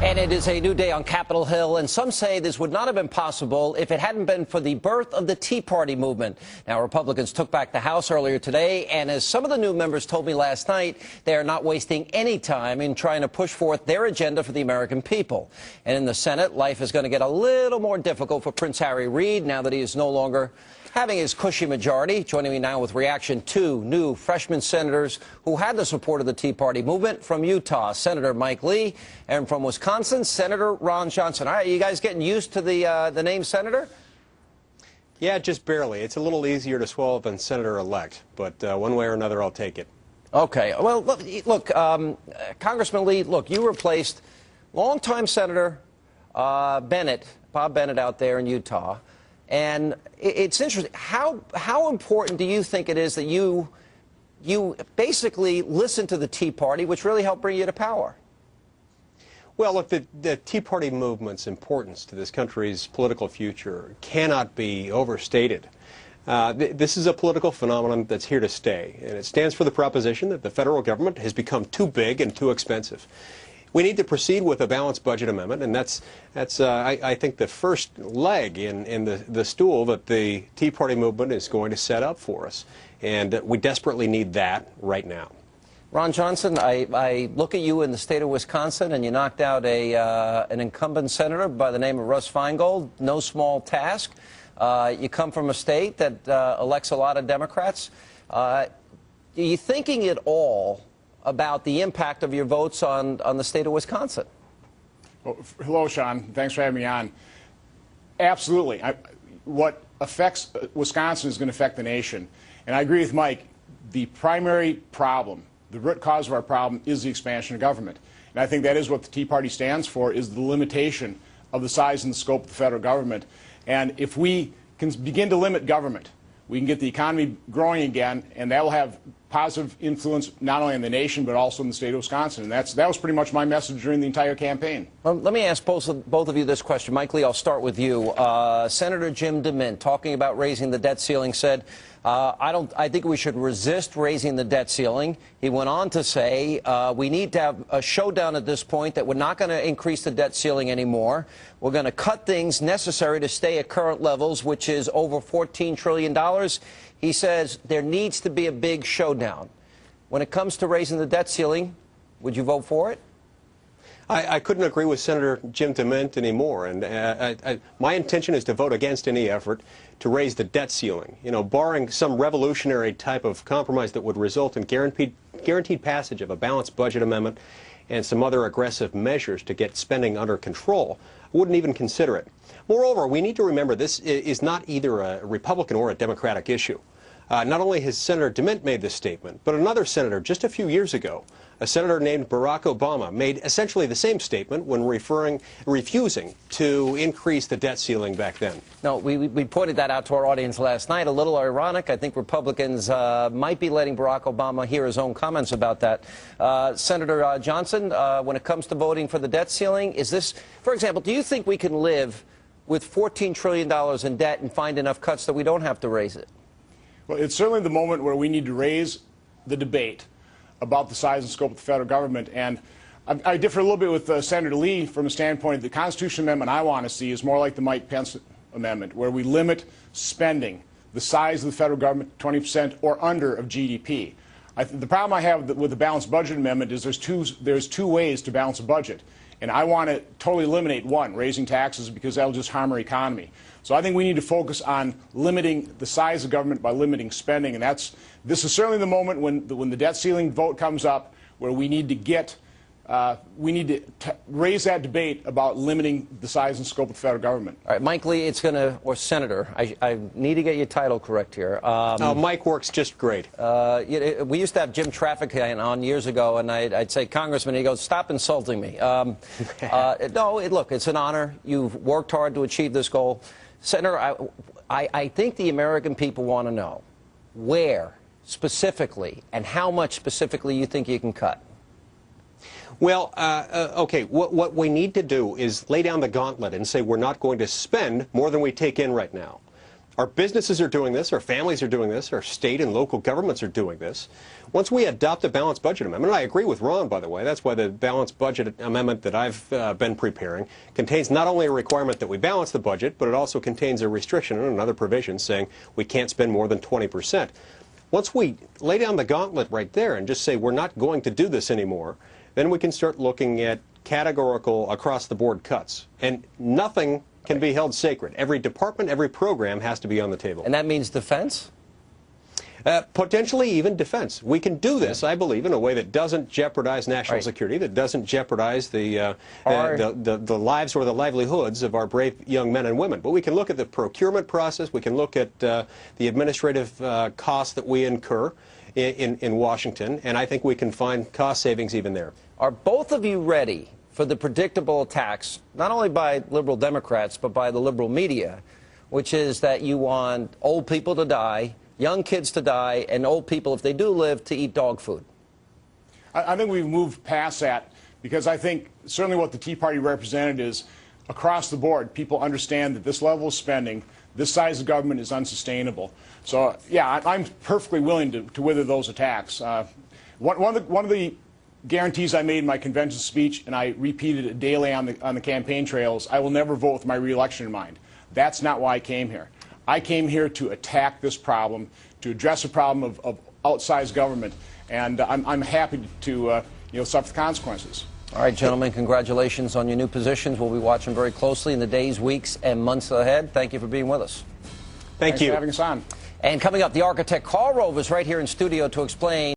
And it is a new day on Capitol Hill, and some say this would not have been possible if it hadn't been for the birth of the Tea Party movement. Now, Republicans took back the House earlier today, and as some of the new members told me last night, they are not wasting any time in trying to push forth their agenda for the American people. And in the Senate, life is going to get a little more difficult for Prince Harry Reid now that he is no longer having his cushy majority. Joining me now with reaction, two new freshman senators who had the support of the Tea Party movement. From Utah, Senator Mike Lee, and from Wisconsin, Senator Ron Johnson. All right, you guys getting used to the name Senator? Yeah, just barely. It's a little easier to swallow than Senator-elect, but one way or another, I'll take it. Okay. Well, look, Congressman Lee, look, you replaced longtime Senator Bob Bennett out there in Utah. And it's interesting. How important do you think it is that you basically listen to the Tea Party, which really helped bring you to power? Well, look, the Tea Party movement's importance to this country's political future cannot be overstated. This is a political phenomenon that's here to stay, and it stands for the proposition that the federal government has become too big and too expensive. We need to proceed with a balanced budget amendment, and that's I think, the first leg in the stool that the Tea Party movement is going to set up for us. And we desperately need that right now. Ron Johnson, I look at you in the state of Wisconsin, and you knocked out an incumbent senator by the name of Russ Feingold. No small task. You come from a state that elects a lot of Democrats. Are you thinking at all about the impact of your votes on the state of Wisconsin? Well, hello, Sean. Thanks for having me on. Absolutely. What affects Wisconsin is going to affect the nation. And I agree with Mike. The primary problem, the root cause of our problem, is the expansion of government. And I think that is what the Tea Party stands for, is the limitation of the size and the scope of the federal government. And if we can begin to limit government, we can get the economy growing again, and that will have positive influence not only in the nation but also in the state of Wisconsin. And that was pretty much my message during the entire campaign. Well, let me ask both of you this question. Mike Lee, I'll start with you. Senator Jim DeMint, talking about raising the debt ceiling, said, I think we should resist raising the debt ceiling. He went on to say we need to have a showdown at this point, that we're not going to increase the debt ceiling anymore. We're going to cut things necessary to stay at current levels, which is over $14 trillion. He says there needs to be a big showdown. When it comes to raising the debt ceiling, would you vote for it? I couldn't agree with Senator Jim DeMint anymore, and my intention is to vote against any effort to raise the debt ceiling, barring some revolutionary type of compromise that would result in guaranteed passage of a balanced budget amendment and some other aggressive measures to get spending under control. I wouldn't even consider it. Moreover, we need to remember this is not either a Republican or a Democratic issue. Not only has Senator DeMint made this statement, but another senator just a few years ago, a senator named Barack Obama, made essentially the same statement when refusing to increase the debt ceiling back then. No, we pointed that out to our audience last night. A little ironic. I think Republicans might be letting Barack Obama hear his own comments about that. Senator Johnson, when it comes to voting for the debt ceiling, is this, for example, do you think we can live with $14 trillion in debt and find enough cuts that we don't have to raise it? Well, it's certainly the moment where we need to raise the debate about the size and scope of the federal government. And I differ a little bit with Senator Lee from the standpoint the Constitution Amendment I want to see is more like the Mike Pence Amendment, where we limit spending, the size of the federal government, 20% or under of GDP. The problem I have with the balanced budget amendment is there's two ways to balance a budget. And I want to totally eliminate one, raising taxes, because that will just harm our economy. So I think we need to focus on limiting the size of government by limiting spending. And this is certainly the moment when the debt ceiling vote comes up, where we need to raise that debate about limiting the size and scope of the federal government. All right, Mike Lee, or Senator, I need to get your title correct here. Mike works just great. We used to have Jim Trafficant on years ago, and I'd say, Congressman, he goes, stop insulting me. No, look, it's an honor. You've worked hard to achieve this goal. Senator, I think the American people want to know where specifically and how much specifically you think you can cut. Well, okay, what we need to do is lay down the gauntlet and say we're not going to spend more than we take in right now. Our businesses are doing this, our families are doing this, our state and local governments are doing this. Once we adopt a balanced budget amendment, and I agree with Ron, by the way, that's why the balanced budget amendment that I've been preparing contains not only a requirement that we balance the budget, but it also contains a restriction and another provision saying we can't spend more than 20%. Once we lay down the gauntlet right there and just say we're not going to do this anymore, then we can start looking at categorical across-the-board cuts. And nothing can be held sacred. Every department, every program has to be on the table. And that means defense? Potentially even defense. We can do this, I believe, in a way that doesn't jeopardize national security, that doesn't jeopardize the lives or the livelihoods of our brave young men and women. But we can look at the procurement process. We can look at the administrative costs that we incur in Washington, and I think we can find cost savings even there. Are both of you ready for the predictable attacks, not only by liberal Democrats, but by the liberal media, which is that you want old people to die, young kids to die, and old people, if they do live, to eat dog food? I think we've moved past that, because I think certainly what the Tea Party represented is across the board, people understand that this level of spending, this size of government is unsustainable. So, yeah, I'm perfectly willing to wither those attacks. One of the guarantees I made in my convention speech, and I repeated it daily on the campaign trails, I will never vote with my reelection in mind. That's not why I came here. I came here to attack this problem, to address a problem of outsized government, and I'm happy to suffer the consequences. All right, gentlemen, congratulations on your new positions. We'll be watching very closely in the days, weeks, and months ahead. Thank you for being with us. Thanks for having us on. And coming up, the architect Carl Rove is right here in studio to explain